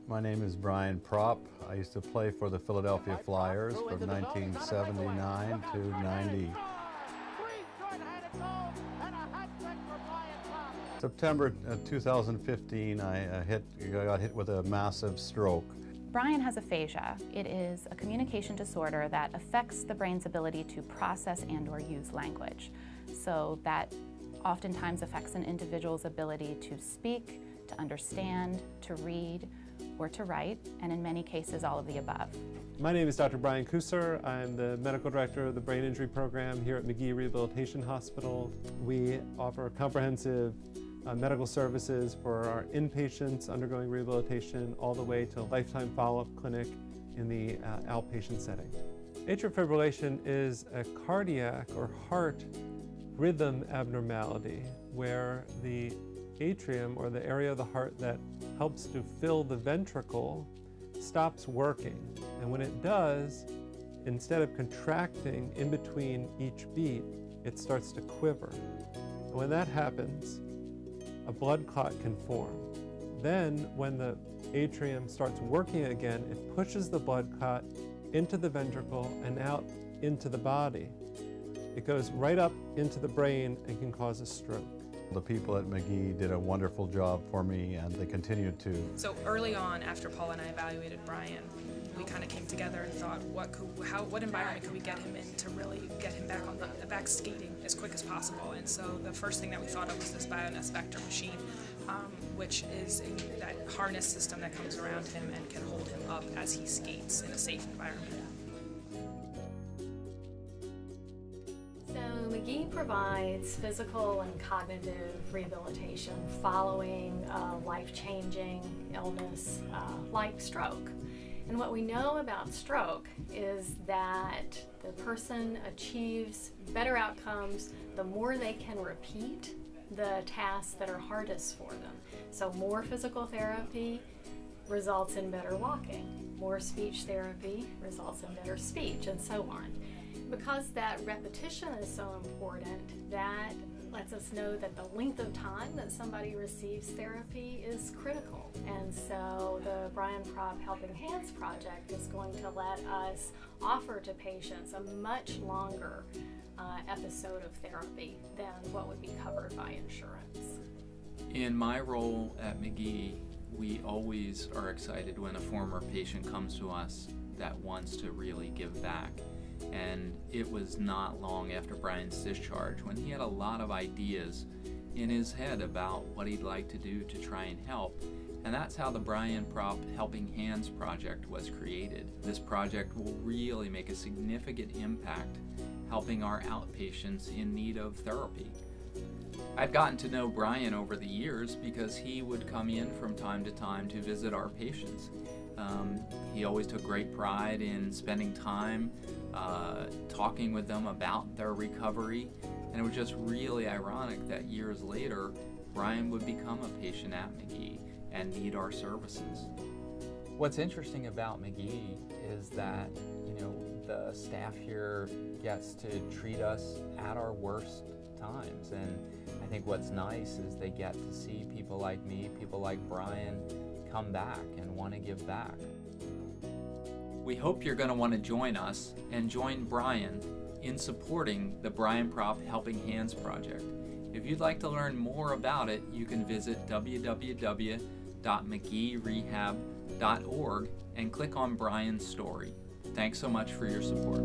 My name is Brian Propp. I used to play for the Philadelphia Flyers from 1979 to 90. September 2015, I got hit with a massive stroke. Brian has aphasia. It is a communication disorder that affects the brain's ability to process and/or use language. So that oftentimes affects an individual's ability to speak, to understand, to read, or to write, and in many cases, all of the above. My name is Dr. Brian Kusser. I'm the medical director of the brain injury program here at Magee Rehabilitation Hospital. We offer comprehensive medical services for our inpatients undergoing rehabilitation all the way to a lifetime follow-up clinic in the outpatient setting. Atrial fibrillation is a cardiac or heart rhythm abnormality where the atrium, or the area of the heart that helps to fill the ventricle, stops working. And when it does, instead of contracting in between each beat, it starts to quiver. And when that happens, a blood clot can form. Then, when the atrium starts working again, it pushes the blood clot into the ventricle and out into the body. It goes right up into the brain and can cause a stroke. The people at Magee did a wonderful job for me, and they continue to. So early on, after Paul and I evaluated Brian, we kind of came together and thought, what environment could we get him in to really get him back skating as quick as possible? And so the first thing that we thought of was this BioNS Vector machine, which is that harness system that comes around him and can hold him up as he skates in a safe environment. So Magee provides physical and cognitive rehabilitation following a life-changing illness like stroke. And what we know about stroke is that the person achieves better outcomes the more they can repeat the tasks that are hardest for them. So more physical therapy results in better walking, more speech therapy results in better speech, and so on. Because that repetition is so important, that lets us know that the length of time that somebody receives therapy is critical. And so the Brian Propp Helping Hands project is going to let us offer to patients a much longer episode of therapy than what would be covered by insurance. In my role at Magee, we always are excited when a former patient comes to us that wants to really give back. And it was not long after Brian's discharge when he had a lot of ideas in his head about what he'd like to do to try and help. And that's how the Brian Propp Helping Hands project was created. This project will really make a significant impact helping our outpatients in need of therapy. I've gotten to know Brian over the years because he would come in from time to time to visit our patients. He always took great pride in spending time talking with them about their recovery, and it was just really ironic that years later Brian would become a patient at Magee and need our services. What's interesting about Magee is that, the staff here gets to treat us at our worst times, and I think what's nice is they get to see people like me, people like Brian, come back and want to give back. We hope you're going to want to join us and join Brian in supporting the Brian Propp Helping Hands project. If you'd like to learn more about it, you can visit www.mageerehab.org and click on Brian's story. Thanks so much for your support.